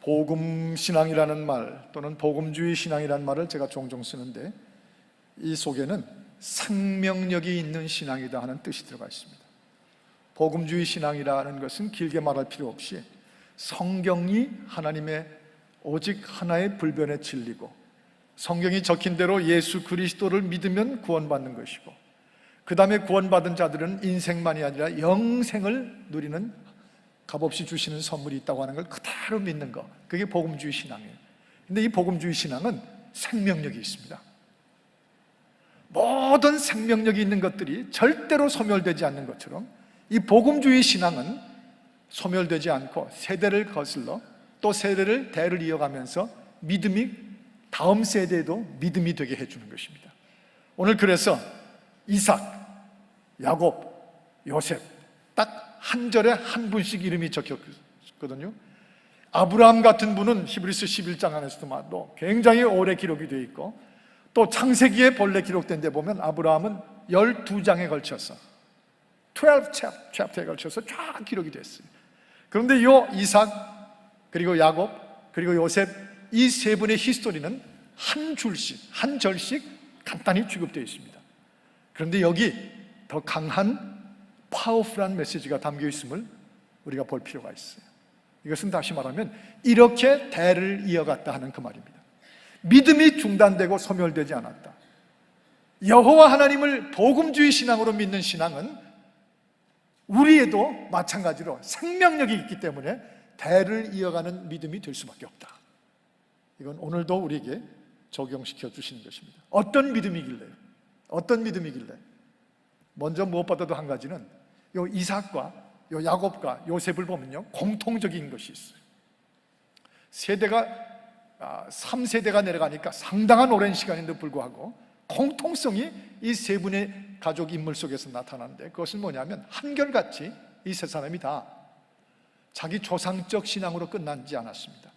복음 신앙이라는 말 또는 복음주의 신앙이라는 말을 제가 종종 쓰는데, 이 속에는 생명력이 있는 신앙이다 하는 뜻이 들어가 있습니다. 복음주의 신앙이라는 것은 길게 말할 필요 없이 성경이 하나님의 오직 하나의 불변의 진리고, 성경이 적힌 대로 예수 그리스도를 믿으면 구원받는 것이고, 그 다음에 구원받은 자들은 인생만이 아니라 영생을 누리는 값없이 주시는 선물이 있다고 하는 걸 그대로 믿는 것, 그게 복음주의 신앙이에요. 근데 이 복음주의 신앙은 생명력이 있습니다. 모든 생명력이 있는 것들이 절대로 소멸되지 않는 것처럼 이 복음주의 신앙은 소멸되지 않고 세대를 거슬러 또 세대를 대를 이어가면서 믿음이 다음 세대에도 믿음이 되게 해주는 것입니다. 오늘 그래서 이삭, 야곱, 요셉 딱 한 절에 한 분씩 이름이 적혔거든요. 아브라함 같은 분은 히브리서 11장 안에서도 봐도 굉장히 오래 기록이 되어 있고, 또 창세기에 본래 기록된 데 보면 아브라함은 12장에 걸쳐서 12챕터에 걸쳐서 쫙 기록이 됐어요. 그런데 요 이삭, 그리고 야곱, 그리고 요셉, 이 세 분의 히스토리는 한 줄씩, 한 절씩 간단히 취급되어 있습니다. 그런데 여기 더 강한 파워풀한 메시지가 담겨 있음을 우리가 볼 필요가 있어요. 이것은 다시 말하면 이렇게 대를 이어갔다 하는 그 말입니다. 믿음이 중단되고 소멸되지 않았다. 여호와 하나님을 복음주의 신앙으로 믿는 신앙은 우리에도 마찬가지로 생명력이 있기 때문에 대를 이어가는 믿음이 될 수밖에 없다. 이건 오늘도 우리에게 적용시켜 주시는 것입니다. 어떤 믿음이길래? 먼저 무엇보다도 한 가지는 요 이삭과 요 야곱과 요셉을 보면요, 공통적인 것이 있어요. 세대가 3세대가 내려가니까 상당한 오랜 시간인데도 불구하고 공통성이 이 세 분의 가족 인물 속에서 나타나는데, 그것은 뭐냐면 한결같이 이 세 사람이 다 자기 조상적 신앙으로 끝나지 않았습니다.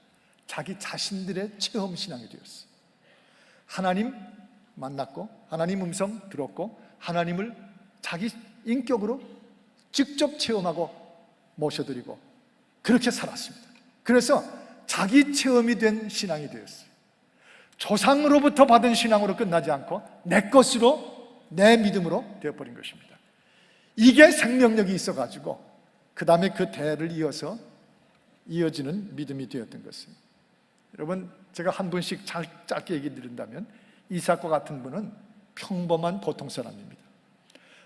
자기 자신들의 체험 신앙이 되었어요. 하나님 만났고 하나님 음성 들었고 하나님을 자기 인격으로 직접 체험하고 모셔드리고 그렇게 살았습니다. 그래서 자기 체험이 된 신앙이 되었어요. 조상으로부터 받은 신앙으로 끝나지 않고 내 것으로, 내 믿음으로 되어버린 것입니다. 이게 생명력이 있어가지고 그 다음에 그 대를 이어서 이어지는 믿음이 되었던 것입니다. 여러분, 제가 한 분씩 짧게 얘기 드린다면 이삭과 같은 분은 평범한 보통 사람입니다.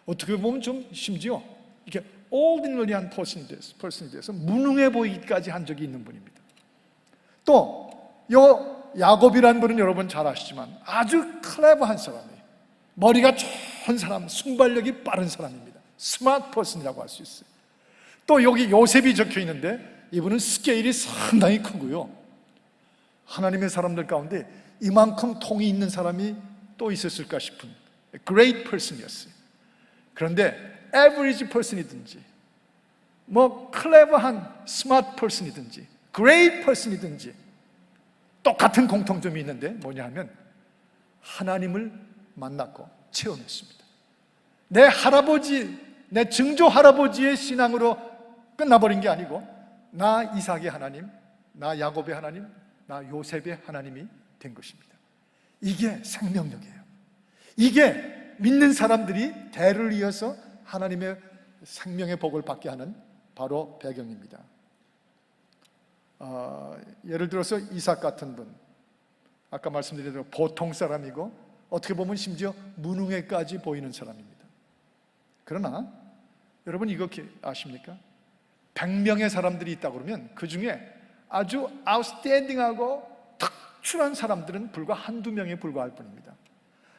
어떻게 보면 좀 심지어 이렇게 ordinary한 person이 돼서 무능해 보이기까지 한 적이 있는 분입니다. 또 요 야곱이라는 분은 여러분 잘 아시지만 아주 클레버한 사람이에요. 머리가 좋은 사람, 순발력이 빠른 사람입니다. 스마트 퍼슨이라고 할 수 있어요. 또 여기 요셉이 적혀 있는데 이분은 스케일이 상당히 크고요, 하나님의 사람들 가운데 이만큼 통이 있는 사람이 또 있었을까 싶은 great person이었어요. 그런데 average person이든지 뭐 클레버한 스마트 person이든지 great person이든지 똑같은 공통점이 있는데 뭐냐 하면 하나님을 만났고 체험했습니다. 내 할아버지, 내 증조 할아버지의 신앙으로 끝나버린 게 아니고 나 이삭의 하나님, 나 야곱의 하나님, 나 요셉의 하나님이 된 것입니다. 이게 생명력이에요. 이게 믿는 사람들이 대를 이어서 하나님의 생명의 복을 받게 하는 바로 배경입니다. 예를 들어서 이삭 같은 분, 아까 말씀드린 대로 보통 사람이고 어떻게 보면 심지어 무능해까지 보이는 사람입니다. 그러나 여러분 이거 아십니까? 100명의 사람들이 있다 그러면 그 중에 아주 아웃스탠딩하고 특출한 사람들은 불과 한두 명에 불과할 뿐입니다.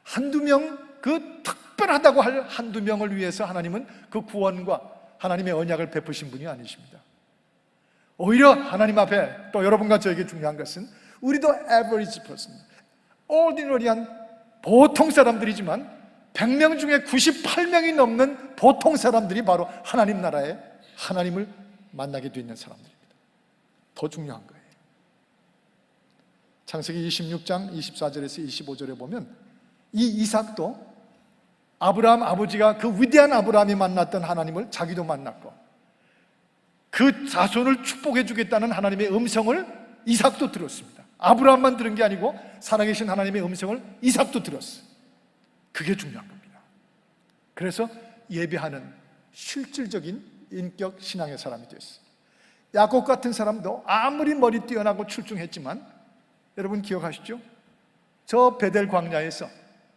한두 명, 그 특별하다고 할 한두 명을 위해서 하나님은 그 구원과 하나님의 언약을 베푸신 분이 아니십니다. 오히려 하나님 앞에 또 여러분과 저에게 중요한 것은 우리도 average person, ordinary한 보통 사람들이지만 100명 중에 98명이 넘는 보통 사람들이 바로 하나님 나라에 하나님을 만나게 되는 사람들입니다. 더 중요한 거예요. 창세기 26장 24절에서 25절에 보면 이 이삭도 아브라함 아버지가 그 위대한 아브라함이 만났던 하나님을 자기도 만났고 그 자손을 축복해 주겠다는 하나님의 음성을 이삭도 들었습니다. 아브라함만 들은 게 아니고 살아계신 하나님의 음성을 이삭도 들었어요. 그게 중요한 겁니다. 그래서 예배하는 실질적인 인격 신앙의 사람이 됐어요. 야곱 같은 사람도 아무리 머리 뛰어나고 출중했지만 여러분 기억하시죠? 저 베델 광야에서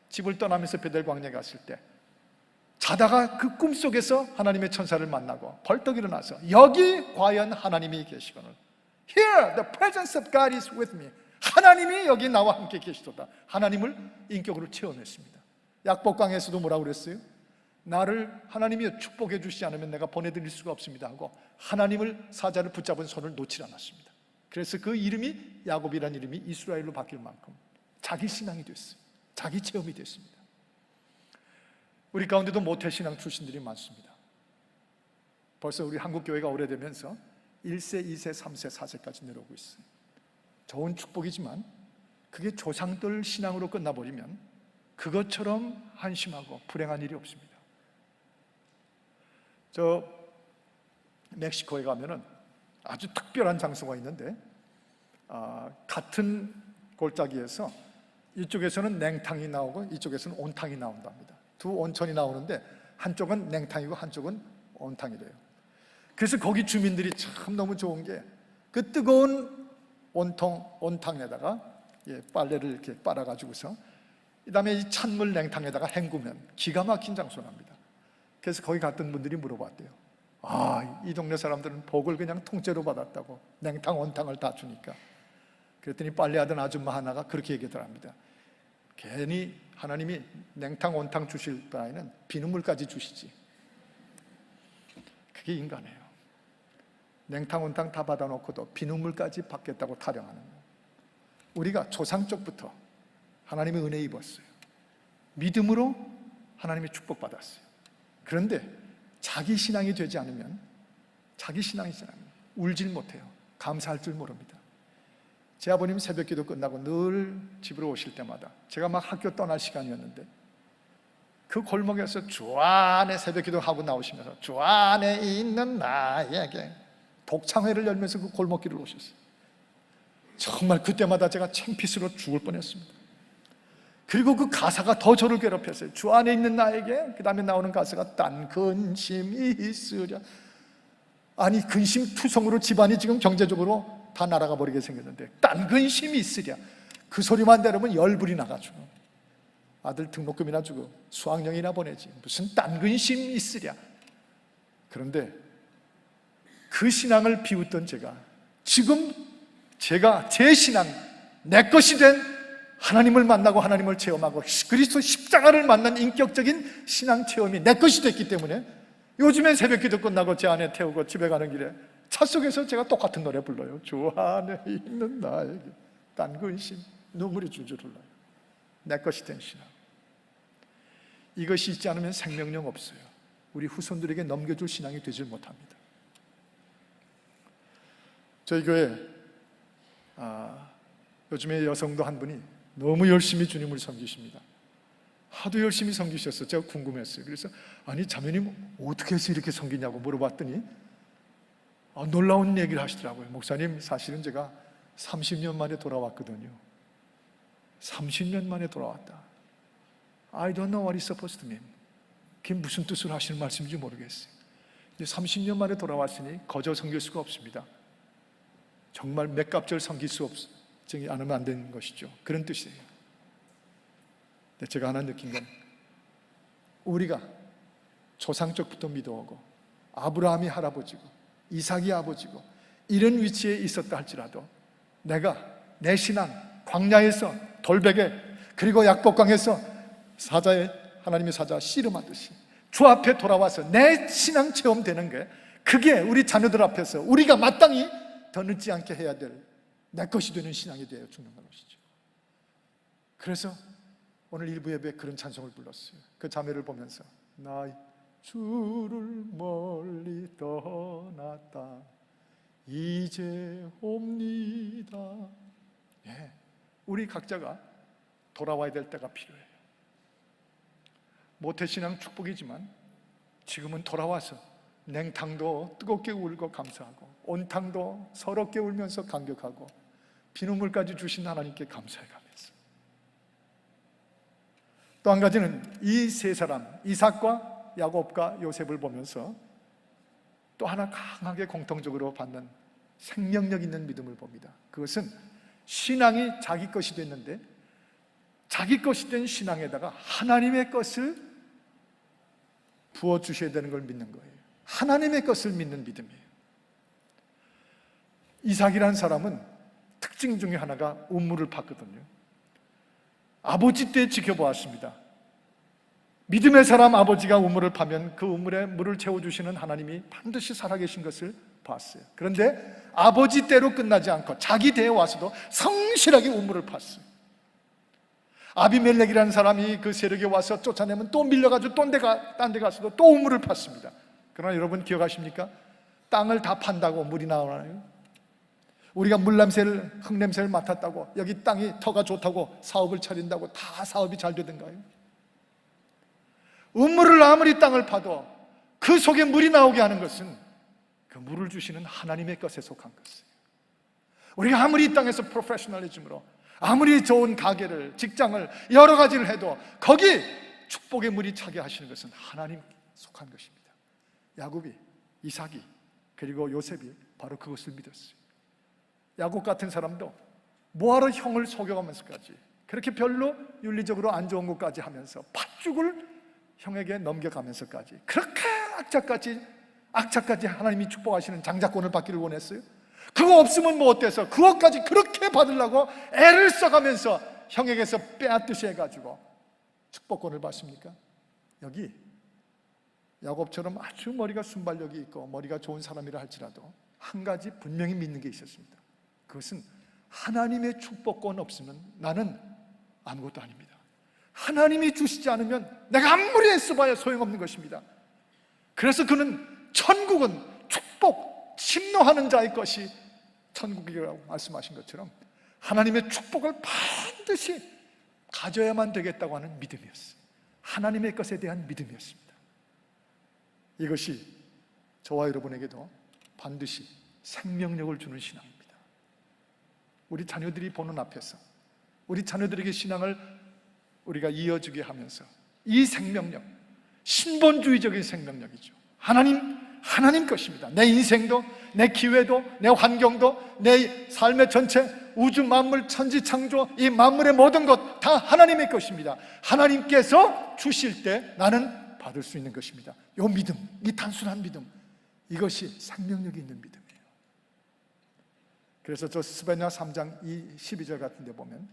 집을 떠나면서 베델 광야에 갔을 때 자다가 그 꿈속에서 하나님의 천사를 만나고 벌떡 일어나서 여기 과연 하나님이 계시거늘, Here the presence of God is with me. 하나님이 여기 나와 함께 계시도다. 하나님을 인격으로 체험했습니다. 약복강에서도 뭐라고 그랬어요? 나를 하나님이 축복해 주시지 않으면 내가 보내드릴 수가 없습니다 하고 하나님을, 사자를 붙잡은 손을 놓지 않았습니다. 그래서 그 이름이 야곱이라는 이름이 이스라엘로 바뀔 만큼 자기 신앙이 됐어요. 자기 체험이 됐습니다. 우리 가운데도 모태신앙 출신들이 많습니다. 벌써 우리 한국교회가 오래되면서 1세, 2세, 3세, 4세까지 내려오고 있어요. 좋은 축복이지만 그게 조상들 신앙으로 끝나버리면 그것처럼 한심하고 불행한 일이 없습니다. 저 멕시코에 가면은 아주 특별한 장소가 있는데 같은 골짜기에서 이쪽에서는 냉탕이 나오고 이쪽에서는 온탕이 나온답니다. 두 온천이 나오는데 한쪽은 냉탕이고 한쪽은 온탕이래요. 그래서 거기 주민들이 참 너무 좋은 게 그 뜨거운 온탕에다가 빨래를 이렇게 빨아가지고서 그 다음에 이 찬물 냉탕에다가 헹구면 기가 막힌 장소랍니다. 그래서 거기 갔던 분들이 물어봤대요. 이 동네 사람들은 복을 그냥 통째로 받았다고, 냉탕 온탕을 다 주니까. 그랬더니 빨래하던 아줌마 하나가 그렇게 얘기하더랍니다. 괜히 하나님이 냉탕 온탕 주실 바에는 비눗물까지 주시지. 그게 인간이에요. 냉탕 온탕 다 받아놓고도 비눗물까지 받겠다고 타령하는 거예요. 우리가 조상 쪽부터 하나님의 은혜 입었어요. 믿음으로 하나님의 축복받았어요. 그런데 자기 신앙이 되지 않으면, 자기 신앙이지 않으면 울질 못해요. 감사할 줄 모릅니다. 제 아버님 새벽기도 끝나고 늘 집으로 오실 때마다, 제가 막 학교 떠날 시간이었는데 그 골목에서 주 안에 새벽기도 하고 나오시면서 주 안에 있는 나에게 독창회를 열면서 그 골목길을 오셨어요. 정말 그때마다 제가 창피스러워 죽을 뻔했습니다. 그리고 그 가사가 더 저를 괴롭혔어요. 주 안에 있는 나에게, 그 다음에 나오는 가사가 딴 근심이 있으랴. 아니, 근심투성으로 집안이 지금 경제적으로 다 날아가 버리게 생겼는데 딴 근심이 있으랴. 그 소리만 들으면 열불이 나가지고 아들 등록금이나 주고 수학여행이나 보내지 무슨 딴 근심이 있으랴. 그런데 그 신앙을 비웃던 제가 지금 제 신앙, 내 것이 된 하나님을 만나고 하나님을 체험하고 그리스도 십자가를 만난 인격적인 신앙 체험이 내 것이 됐기 때문에 요즘엔 새벽기도 끝나고 제 아내 태우고 집에 가는 길에 차 속에서 제가 똑같은 노래 불러요. 주 안에 있는 나에게 딴 근심, 눈물이 줄줄 흘러요. 내 것이 된 신앙. 이것이 있지 않으면 생명력 없어요. 우리 후손들에게 넘겨줄 신앙이 되질 못합니다. 저희 교회 요즘에 여성도 한 분이 너무 열심히 주님을 섬기십니다. 하도 열심히 섬기셔서 제가 궁금했어요. 그래서 아니 자매님 어떻게 해서 이렇게 섬기냐고 물어봤더니 놀라운 얘기를 하시더라고요. 목사님, 사실은 제가 30년 만에 돌아왔거든요. 30년 만에 돌아왔다. I don't know what it's supposed to mean. 그게 무슨 뜻으로 하시는 말씀인지 모르겠어요. 30년 만에 돌아왔으니 거저 섬길 수가 없습니다. 정말 몇 갑절 섬길 수 않으면 안 되는 것이죠. 그런 뜻이에요. 근데 제가 하나 느낀 건 우리가 조상 쪽부터 믿어오고 아브라함이 할아버지고 이삭이 아버지고 이런 위치에 있었다 할지라도 내 신앙 광야에서 돌베개 그리고 약복강에서 하나님의 사자 씨름하듯이 주 앞에 돌아와서 내 신앙 체험되는 게 그게 우리 자녀들 앞에서 우리가 마땅히 더 늦지 않게 해야 될 내 것이 되는 신앙이 되어 죽는 것이죠. 그래서 오늘 일부 예배에 그런 찬송을 불렀어요. 그 자매를 보면서 나 주를 멀리 떠났다 이제 옵니다. 우리 각자가 돌아와야 될 때가 필요해요. 모태신앙 축복이지만 지금은 돌아와서 냉탕도 뜨겁게 울고 감사하고 온탕도 서럽게 울면서 감격하고 비눗물까지 주신 하나님께 감사해가면서, 또 한 가지는 이 세 사람 이삭과 야곱과 요셉을 보면서 또 하나 강하게 공통적으로 받는 생명력 있는 믿음을 봅니다. 그것은 신앙이 자기 것이 됐는데 자기 것이 된 신앙에다가 하나님의 것을 부어주셔야 되는 걸 믿는 거예요. 하나님의 것을 믿는 믿음이에요. 이삭이라는 사람은 특징 중에 하나가 우물을 팠거든요. 아버지 때 지켜보았습니다. 믿음의 사람 아버지가 우물을 파면 그 우물에 물을 채워주시는 하나님이 반드시 살아계신 것을 봤어요. 그런데 아버지 때로 끝나지 않고 자기 때에 와서도 성실하게 우물을 팠어요. 아비멜렉이라는 사람이 그 세력에 와서 쫓아내면 또 밀려가지고 딴 데 가서도 또 우물을 팠습니다. 그러나 여러분 기억하십니까? 땅을 다 판다고 물이 나오나요? 우리가 물냄새를, 흙냄새를 맡았다고 여기 땅이 터가 좋다고 사업을 차린다고 다 사업이 잘 되던가요? 우물을 아무리 땅을 파도 그 속에 물이 나오게 하는 것은 그 물을 주시는 하나님의 것에 속한 것이에요. 우리가 아무리 이 땅에서 프로페셔널리즘으로 아무리 좋은 가게를, 직장을 여러 가지를 해도 거기 축복의 물이 차게 하시는 것은 하나님 속한 것입니다. 야곱이, 이삭이, 그리고 요셉이 바로 그것을 믿었어요. 야곱 같은 사람도 뭐하러 형을 속여가면서까지 그렇게 별로 윤리적으로 안 좋은 것까지 하면서 팥죽을 형에게 넘겨가면서까지 그렇게 악착까지 하나님이 축복하시는 장자권을 받기를 원했어요? 그거 없으면 뭐 어때서 그것까지 그렇게 받으려고 애를 써가면서 형에게서 빼앗듯이 해가지고 축복권을 받습니까? 여기 야곱처럼 아주 머리가 순발력이 있고 머리가 좋은 사람이라 할지라도 한 가지 분명히 믿는 게 있었습니다. 그것은 하나님의 축복권 없으면 나는 아무것도 아닙니다. 하나님이 주시지 않으면 내가 아무리 애써봐야 소용없는 것입니다. 그래서 그는 천국은 축복, 침노하는 자의 것이 천국이라고 말씀하신 것처럼 하나님의 축복을 반드시 가져야만 되겠다고 하는 믿음이었어요. 하나님의 것에 대한 믿음이었습니다. 이것이 저와 여러분에게도 반드시 생명력을 주는 신앙입니다. 우리 자녀들이 보는 앞에서 우리 자녀들에게 신앙을 우리가 이어주게 하면서 이 생명력, 신본주의적인 생명력이죠. 하나님 것입니다. 내 인생도, 내 기회도, 내 환경도, 내 삶의 전체, 우주 만물, 천지 창조, 이 만물의 모든 것 다 하나님의 것입니다. 하나님께서 주실 때 나는 받을 수 있는 것입니다. 이 믿음, 이 단순한 믿음, 이것이 생명력이 있는 믿음이에요. 그래서 저 스베냐 3장 12절 같은 데 보면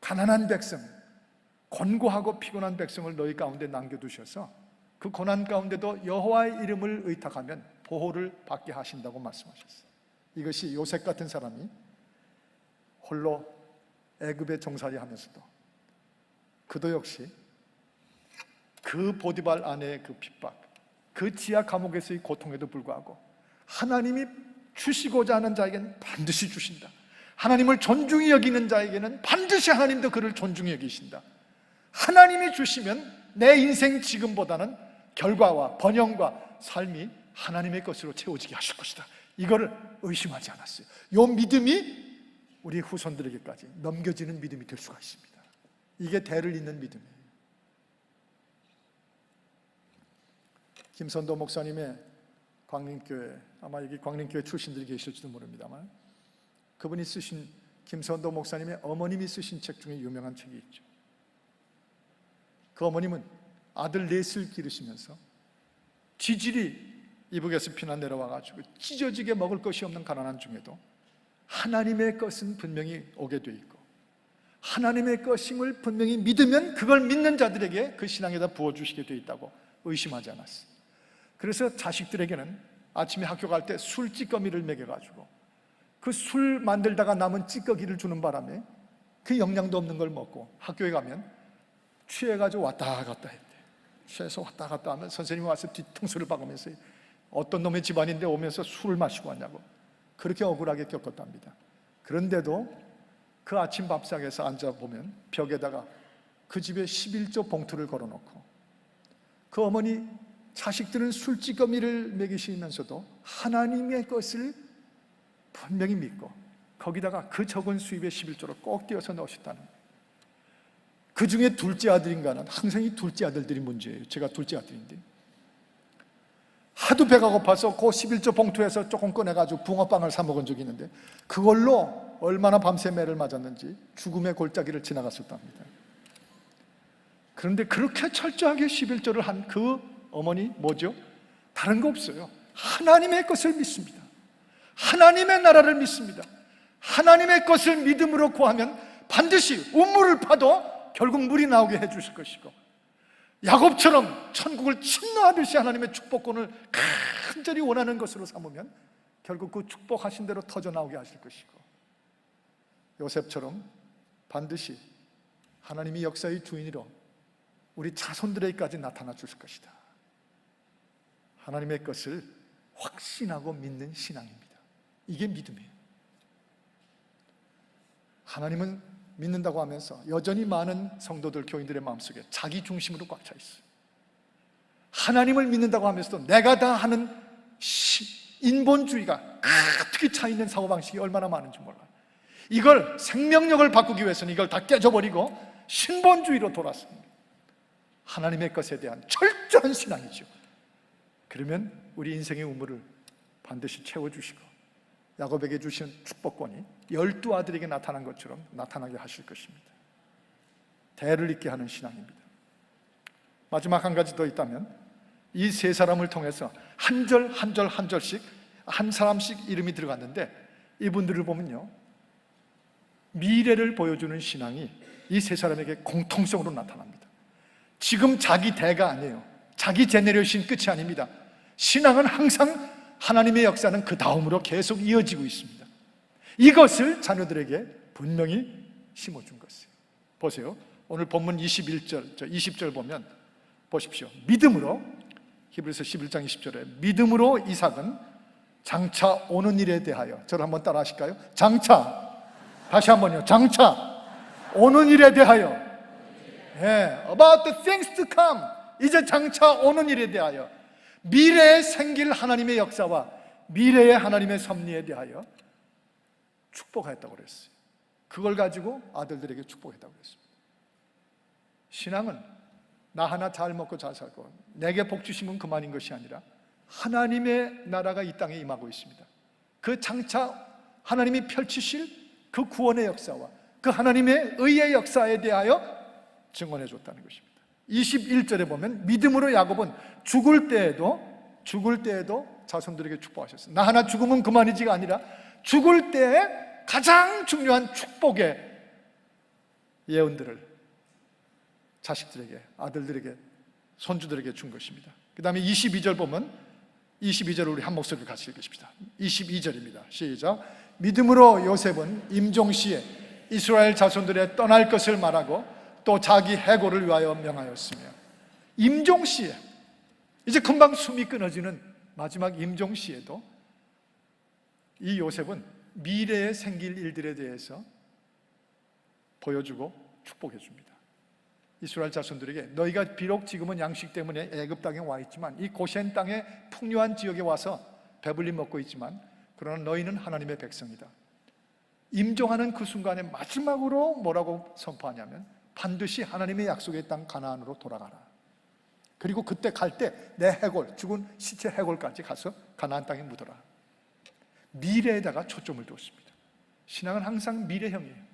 가난한 백성, 곤고하고 피곤한 백성을 너희 가운데 남겨두셔서 그 고난 가운데도 여호와의 이름을 의탁하면 보호를 받게 하신다고 말씀하셨어요. 이것이 요셉 같은 사람이 홀로 애굽에 종살이 하면서도 그도 역시 그 보디발 아내의 그 핍박, 그 지하 감옥에서의 고통에도 불구하고 하나님이 주시고자 하는 자에게는 반드시 주신다. 하나님을 존중히 여기는 자에게는 반드시 하나님도 그를 존중히 여기신다. 하나님이 주시면 내 인생 지금보다는 결과와 번영과 삶이 하나님의 것으로 채워지게 하실 것이다. 이거를 의심하지 않았어요. 이 믿음이 우리 후손들에게까지 넘겨지는 믿음이 될 수가 있습니다. 이게 대를 잇는 믿음이에요. 김선도 목사님의 광림교회, 아마 여기 광림교회 출신들이 계실지도 모릅니다만 그분이 쓰신, 김선도 목사님의 어머님이 쓰신 책 중에 유명한 책이 있죠. 그 어머님은 아들 넷을 기르시면서 지질이 이북에서 피난 내려와가지고 찢어지게 먹을 것이 없는 가난한 중에도 하나님의 것은 분명히 오게 돼 있고 하나님의 것임을 분명히 믿으면 그걸 믿는 자들에게 그 신앙에다 부어주시게 돼 있다고 의심하지 않았어요. 그래서 자식들에게는 아침에 학교 갈 때 술 찌꺼미를 먹여가지고 그 술 만들다가 남은 찌꺼기를 주는 바람에 그 영양도 없는 걸 먹고 학교에 가면 취해가지고 왔다 갔다 했대. 취해서 왔다 갔다 하면 선생님이 와서 뒤통수를 박으면서 어떤 놈의 집안인데 오면서 술을 마시고 왔냐고 그렇게 억울하게 겪었답니다. 그런데도 그 아침 밥상에서 앉아보면 벽에다가 그 집에 11조 봉투를 걸어놓고 그 어머니 자식들은 술찌꺼미를 먹이시면서도 하나님의 것을 분명히 믿고 거기다가 그 적은 수입의 11조를 꼭 띄어서 넣으셨다는 거예요. 그 중에 둘째 아들인가는 항상 이 둘째 아들들이 문제예요. 제가 둘째 아들인데 하도 배가 고파서 그 11조 봉투에서 조금 꺼내가지고 붕어빵을 사 먹은 적이 있는데 그걸로 얼마나 밤새 매를 맞았는지 죽음의 골짜기를 지나갔었답니다. 그런데 그렇게 철저하게 11조를 한 그 어머니 뭐죠? 다른 거 없어요. 하나님의 것을 믿습니다. 하나님의 나라를 믿습니다. 하나님의 것을 믿음으로 구하면 반드시 우물을 파도 결국 물이 나오게 해주실 것이고, 야곱처럼 천국을 침노하듯이 하나님의 축복권을 간절히 원하는 것으로 삼으면 결국 그 축복하신 대로 터져 나오게 하실 것이고, 요셉처럼 반드시 하나님이 역사의 주인으로 우리 자손들에게까지 나타나 주실 것이다. 하나님의 것을 확신하고 믿는 신앙입니다. 이게 믿음이에요. 하나님은 믿는다고 하면서 여전히 많은 성도들, 교인들의 마음속에 자기 중심으로 꽉 차 있어요. 하나님을 믿는다고 하면서도 내가 다 하는 인본주의가 가득히 차 있는 사고방식이 얼마나 많은지 몰라요. 이걸 생명력을 바꾸기 위해서는 이걸 다 깨져버리고 신본주의로 돌아섭니다. 하나님의 것에 대한 철저한 신앙이죠. 그러면 우리 인생의 우물을 반드시 채워주시고 야곱에게 주신 축복권이 12아들에게 나타난 것처럼 나타나게 하실 것입니다. 대를 잇게 하는 신앙입니다. 마지막 한 가지 더 있다면, 이 세 사람을 통해서 한 절 한 절 한 절씩 한 사람씩 이름이 들어갔는데, 이분들을 보면요, 미래를 보여주는 신앙이 이 세 사람에게 공통성으로 나타납니다. 지금 자기 대가 아니에요. 자기 제네레이션 끝이 아닙니다. 신앙은 항상 하나님의 역사는 그 다음으로 계속 이어지고 있습니다. 이것을 자녀들에게 분명히 심어준 것이에요. 보세요. 오늘 본문 21절, 20절 보면 보십시오. 믿음으로, 히브리서 11장 20절에 믿음으로 이삭은 장차 오는 일에 대하여, 저를 한번 따라 하실까요? 장차, 다시 한번요. 장차 오는 일에 대하여, about the things to come, 이제 장차 오는 일에 대하여, 미래에 생길 하나님의 역사와 미래의 하나님의 섭리에 대하여 축복하였다고 그랬어요. 그걸 가지고 아들들에게 축복했다고 그랬습니다. 신앙은 나 하나 잘 먹고 잘 살고 내게 복 주시면 그만인 것이 아니라 하나님의 나라가 이 땅에 임하고 있습니다. 그 장차 하나님이 펼치실 그 구원의 역사와 그 하나님의 의의 역사에 대하여 증언해 줬다는 것입니다. 21절에 보면 믿음으로 야곱은 죽을 때에도 자손들에게 축복하셨어요. 나 하나 죽으면 그만이지가 아니라 죽을 때에 가장 중요한 축복의 예언들을 자식들에게, 아들들에게, 손주들에게 준 것입니다. 그 다음에 22절 보면, 22절을 우리 한 목소리로 같이 읽으십시다. 22절입니다. 시작. 믿음으로 요셉은 임종시에 이스라엘 자손들의 떠날 것을 말하고 또 자기 해고를 위하여 명하였으며, 임종시에, 이제 금방 숨이 끊어지는 마지막 임종시에도 이 요셉은 미래에 생길 일들에 대해서 보여주고 축복해 줍니다. 이스라엘 자손들에게 너희가 비록 지금은 양식 때문에 애굽 땅에 와 있지만, 이 고센 땅의 풍요한 지역에 와서 배불리 먹고 있지만, 그러나 너희는 하나님의 백성이다. 임종하는 그 순간에 마지막으로 뭐라고 선포하냐면, 반드시 하나님의 약속의 땅 가나안으로 돌아가라. 그리고 그때 갈 때 내 해골, 죽은 시체 해골까지 가서 가나안 땅에 묻어라. 미래에다가 초점을 두었습니다. 신앙은 항상 미래형이에요.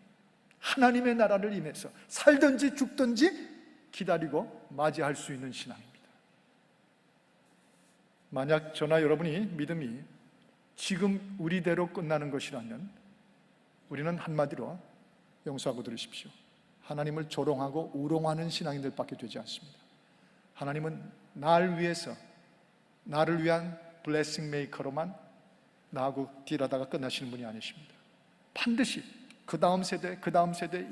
하나님의 나라를 임해서 살든지 죽든지 기다리고 맞이할 수 있는 신앙입니다. 만약 저나 여러분이 믿음이 지금 우리대로 끝나는 것이라면 우리는 한마디로 용서하고 들으십시오. 하나님을 조롱하고 우롱하는 신앙인들밖에 되지 않습니다. 하나님은 나를 위해서, 나를 위한 블레싱 메이커로만 나하고 딜하다가 끝나시는 분이 아니십니다. 반드시 그 다음 세대,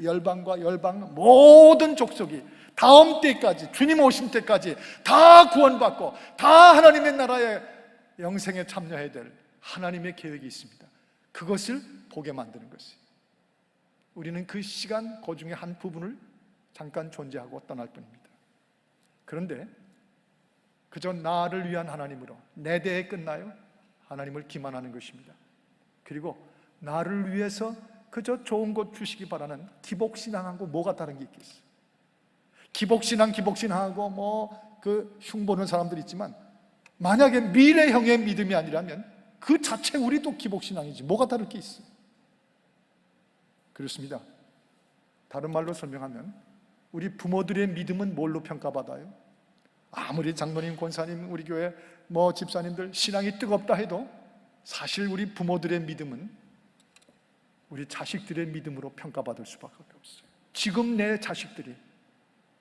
열방과 열방 모든 족속이 다음 때까지, 주님 오실 때까지 다 구원받고 다 하나님의 나라의 영생에 참여해야 될 하나님의 계획이 있습니다. 그것을 보게 만드는 것이에요. 우리는 그 시간 그 중에 한 부분을 잠깐 존재하고 떠날 뿐입니다. 그런데 그저 나를 위한 하나님으로 내 대에 끝나요? 하나님을 기만하는 것입니다. 그리고 나를 위해서 그저 좋은 것 주시기 바라는 기복신앙하고 뭐가 다른 게 있겠어요? 기복신앙하고 그 흉보는 사람들 있지만, 만약에 미래형의 믿음이 아니라면 그 자체 우리도 기복신앙이지 뭐가 다를 게 있어요? 그렇습니다. 다른 말로 설명하면 우리 부모들의 믿음은 뭘로 평가받아요? 아무리 장로님, 권사님, 우리 교회 집사님들 신앙이 뜨겁다 해도 사실 우리 부모들의 믿음은 우리 자식들의 믿음으로 평가받을 수밖에 없어요. 지금 내 자식들이,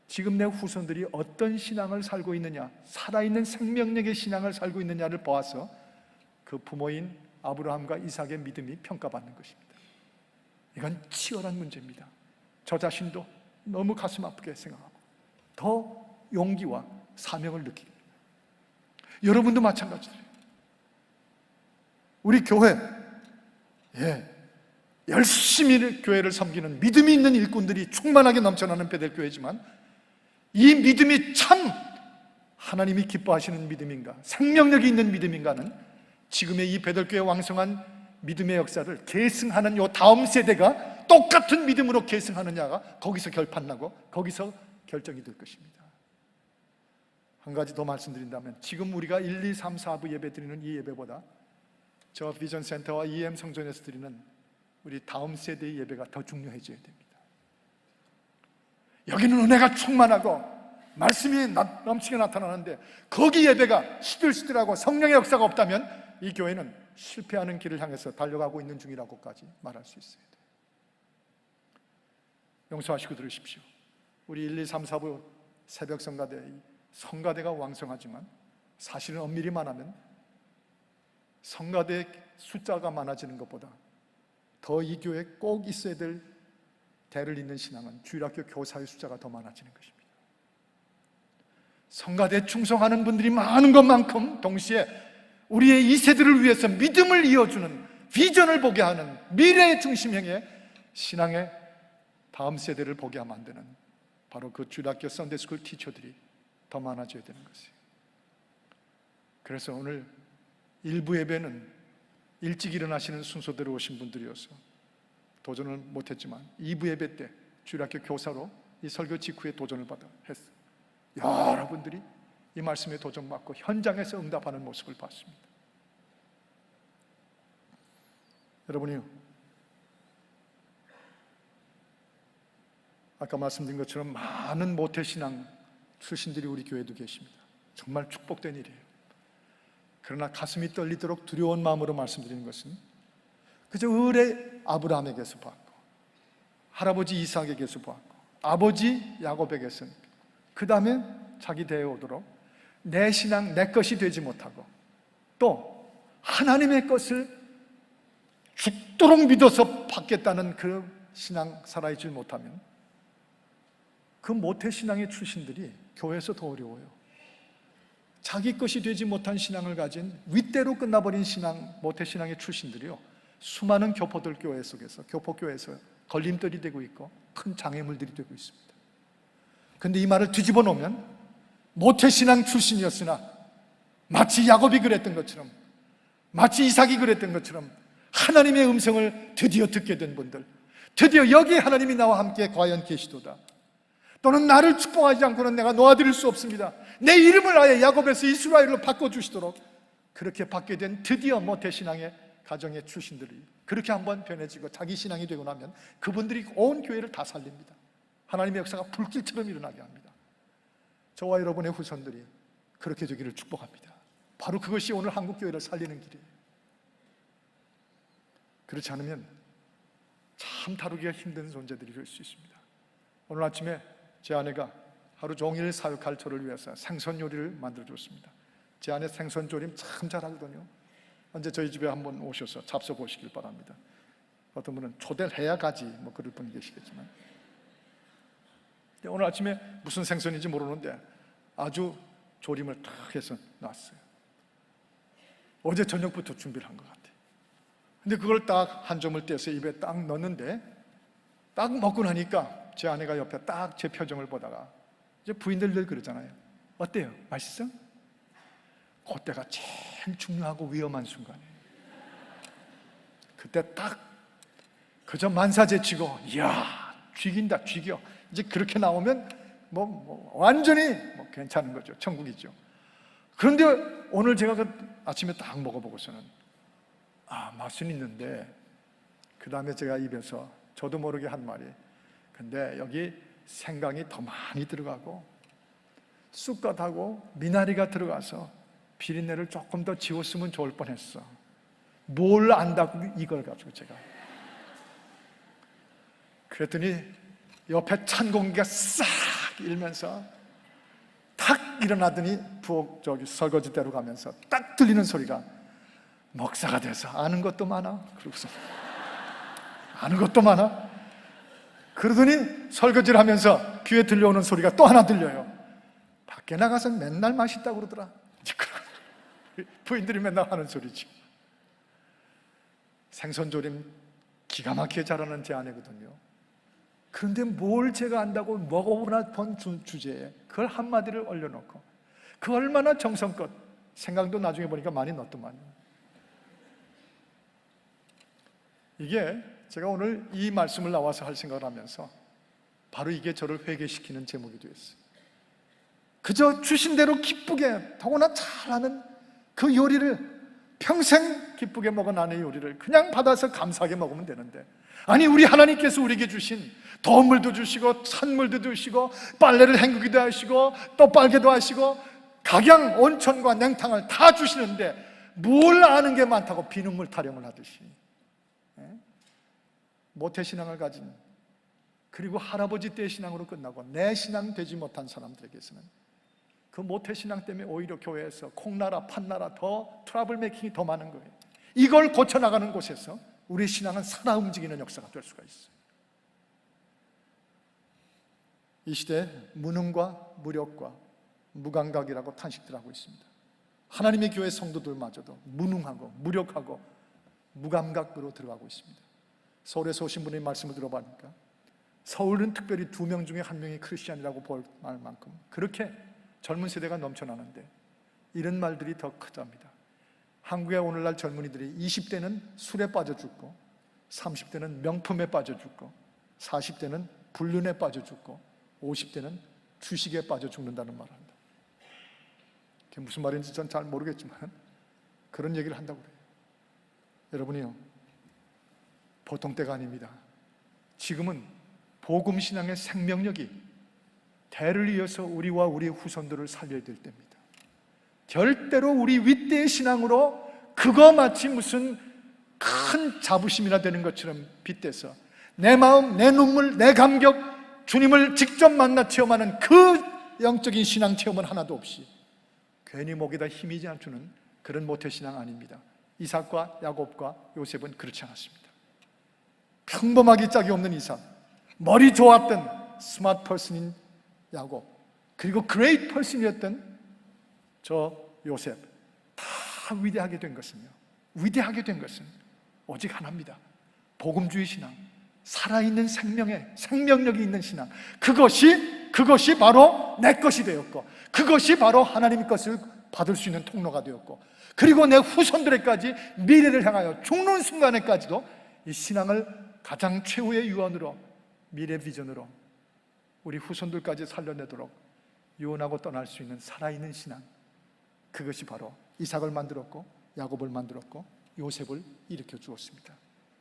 지금 내 후손들이 어떤 신앙을 살고 있느냐, 살아있는 생명력의 신앙을 살고 있느냐를 보아서 그 부모인 아브라함과 이삭의 믿음이 평가받는 것입니다. 이건 치열한 문제입니다. 저 자신도 너무 가슴 아프게 생각하고 더 용기와 사명을 느끼게 됩니다. 여러분도 마찬가지예요. 우리 교회, 열심히 교회를 섬기는 믿음이 있는 일꾼들이 충만하게 넘쳐나는 베델교회지만, 이 믿음이 참 하나님이 기뻐하시는 믿음인가, 생명력이 있는 믿음인가는 지금의 이 베델교회 왕성한 믿음의 역사를 계승하는 요 다음 세대가 똑같은 믿음으로 계승하느냐가 거기서 결판나고 거기서 결정이 될 것입니다. 한 가지 더 말씀드린다면, 지금 우리가 1, 2, 3, 4부 예배 드리는 이 예배보다 저 비전 센터와 EM 성전에서 드리는 우리 다음 세대의 예배가 더 중요해져야 됩니다. 여기는 은혜가 충만하고 말씀이 넘치게 나타나는데 거기 예배가 시들시들하고 성령의 역사가 없다면 이 교회는 실패하는 길을 향해서 달려가고 있는 중이라고까지 말할 수 있어야 돼요. 용서하시고 들으십시오. 우리 1, 2, 3, 4부 새벽 성가대, 성가대가 왕성하지만 사실은 엄밀히 말하면 성가대 숫자가 많아지는 것보다 더 이 교회에 꼭 있어야 될 대를 잇는 신앙은 주일학교 교사의 숫자가 더 많아지는 것입니다. 성가대에 충성하는 분들이 많은 것만큼 동시에 우리의 이 세대를 위해서 믿음을 이어주는, 비전을 보게 하는 미래의 중심형의 신앙의 다음 세대를 보게 하면 안 되는 바로 그 주일학교 선데이스쿨 티처들이 더 많아져야 되는 것이에요. 그래서 오늘 일부 예배는 일찍 일어나시는 순서대로 오신 분들이어서 도전을 못했지만 2부 예배 때 주일학교 교사로 이 설교 직후에 도전을 했어요. 여러분들이 이 말씀에 도전받고 현장에서 응답하는 모습을 봤습니다. 여러분이 아까 말씀드린 것처럼 많은 모태신앙 출신들이 우리 교회에도 계십니다. 정말 축복된 일이에요. 그러나 가슴이 떨리도록 두려운 마음으로 말씀드리는 것은 그저 의뢰 아브라함에게서 받고 할아버지 이삭에게서 받고 아버지 야곱에게서, 그 다음에 자기 대에 오도록 내 신앙, 내 것이 되지 못하고 또 하나님의 것을 죽도록 믿어서 받겠다는 그 신앙 살아있지 못하면 그 모태신앙의 출신들이 교회에서 더 어려워요. 자기 것이 되지 못한 신앙을 가진 윗대로 끝나버린 신앙, 모태신앙의 출신들이요, 수많은 교포들 교회 속에서, 교포교회에서 걸림돌이 되고 있고 큰 장애물들이 되고 있습니다. 그런데 이 말을 뒤집어 놓으면 모태신앙 출신이었으나 마치 야곱이 그랬던 것처럼, 마치 이삭이 그랬던 것처럼 하나님의 음성을 드디어 듣게 된 분들, 드디어 여기 하나님이 나와 함께 과연 계시도다, 또는 나를 축복하지 않고는 내가 놓아드릴 수 없습니다, 내 이름을 아예 야곱에서 이스라엘로 바꿔주시도록 그렇게 받게 된 드디어 모태신앙의 가정의 출신들이 그렇게 한번 변해지고 자기 신앙이 되고 나면 그분들이 온 교회를 다 살립니다. 하나님의 역사가 불길처럼 일어나게 합니다. 저와 여러분의 후손들이 그렇게 되기를 축복합니다. 바로 그것이 오늘 한국교회를 살리는 길이에요. 그렇지 않으면 참 다루기가 힘든 존재들이 될 수 있습니다. 오늘 아침에 제 아내가 하루 종일 사역할 저를 위해서 생선 요리를 만들어줬습니다. 제 아내 생선 조림 참 잘하거든요. 언제 저희 집에 한번 오셔서 잡숴 보시길 바랍니다. 어떤 분은 초대를 해야 가지 그럴 분이 계시겠지만, 오늘 아침에 무슨 생선인지 모르는데 아주 조림을 탁 해서 놨어요. 어제 저녁부터 준비를 한 것 같아요. 근데 그걸 딱 한 점을 떼서 입에 딱 넣었는데 딱 먹고 나니까 제 아내가 옆에 딱 제 표정을 보다가, 이제 부인들 늘 그러잖아요. 어때요? 맛있어? 그때가 제일 중요하고 위험한 순간이에요. 그때 딱 그저 만사제치고 이야 죽인다 죽여 이제 그렇게 나오면 완전히 괜찮은 거죠. 천국이죠. 그런데 오늘 제가 아침에 딱 먹어보고서는 맛은 있는데 그 다음에 제가 입에서 저도 모르게 한 말이 근데 여기 생강이 더 많이 들어가고 쑥갓하고 미나리가 들어가서 비린내를 조금 더 지웠으면 좋을 뻔했어. 뭘 안다고 이걸 가지고 제가 그랬더니 옆에 찬 공기가 싹 일면서 탁 일어나더니 부엌 설거지대로 가면서 딱 들리는 소리가 목사가 돼서 아는 것도 많아. 그러고서 아는 것도 많아. 그러더니 설거지를 하면서 귀에 들려오는 소리가 또 하나 들려요. 밖에 나가서 맨날 맛있다고 그러더라. 부인들이 맨날 하는 소리지. 생선조림 기가 막히게 잘하는 제 아내거든요. 그런데 뭘 제가 안다고 먹어보나 본 주제에 그걸 한마디를 올려놓고 그 얼마나 정성껏 생각도 나중에 보니까 많이 넣었더만요. 이게 제가 오늘 이 말씀을 나와서 할 생각을 하면서 바로 이게 저를 회개시키는 제목이 되었어요. 그저 주신 대로 기쁘게 더구나 잘하는 그 요리를 평생 기쁘게 먹은 아내의 요리를 그냥 받아서 감사하게 먹으면 되는데 아니 우리 하나님께서 우리에게 주신 더운 물도 주시고 찬물도 주시고 빨래를 헹구기도 하시고 또 빨개도 하시고 각양 온천과 냉탕을 다 주시는데 뭘 아는 게 많다고 비눗물 타령을 하듯이 모태신앙을 가진 그리고 할아버지 때의 신앙으로 끝나고 내 신앙 되지 못한 사람들에게서는 그 모태신앙 때문에 오히려 교회에서 콩나라 판나라 더 트러블 메이킹이 더 많은 거예요. 이걸 고쳐나가는 곳에서 우리 신앙은 살아 움직이는 역사가 될 수가 있어요. 이 시대에 무능과 무력과 무감각이라고 탄식들 하고 있습니다. 하나님의 교회 성도들마저도 무능하고 무력하고 무감각으로 들어가고 있습니다. 서울에서 오신 분의 말씀을 들어보니까 서울은 특별히 2명 중에 1명이 크리스찬이라고 볼 만큼 그렇게 젊은 세대가 넘쳐나는데 이런 말들이 더 크답니다. 한국의 오늘날 젊은이들이 20대는 술에 빠져 죽고 30대는 명품에 빠져 죽고 40대는 불륜에 빠져 죽고 50대는 주식에 빠져 죽는다는 말을 한다. 그게 무슨 말인지 전 잘 모르겠지만 그런 얘기를 한다고 그래요. 여러분이요, 보통 때가 아닙니다. 지금은 복음신앙의 생명력이 대를 이어서 우리와 우리 후손들을 살려야 될 때입니다. 절대로 우리 윗대의 신앙으로 그거 마치 무슨 큰 자부심이나 되는 것처럼 빗대서 내 마음, 내 눈물, 내 감격, 주님을 직접 만나 체험하는 그 영적인 신앙 체험은 하나도 없이 괜히 목에다 힘이 주는 그런 모태신앙 아닙니다. 이삭과 야곱과 요셉은 그렇지 않았습니다. 평범하기 짝이 없는 이삭, 머리 좋았던 스마트 퍼슨인 야곱, 그리고 그레이트 퍼슨이었던 저 요셉, 다 위대하게 된 것은요, 위대하게 된 것은 오직 하나입니다. 복음주의 신앙, 살아있는 생명의 생명력이 있는 신앙, 그것이 바로 내 것이 되었고 그것이 바로 하나님의 것을 받을 수 있는 통로가 되었고 그리고 내 후손들에까지 미래를 향하여 죽는 순간에까지도 이 신앙을 가장 최후의 유언으로 미래 비전으로 우리 후손들까지 살려내도록 유언하고 떠날 수 있는 살아있는 신앙, 그것이 바로 이삭을 만들었고 야곱을 만들었고 요셉을 일으켜 주었습니다.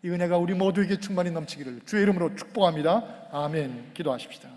이 은혜가 우리 모두에게 충만히 넘치기를 주의 이름으로 축복합니다. 아멘. 기도하십시다.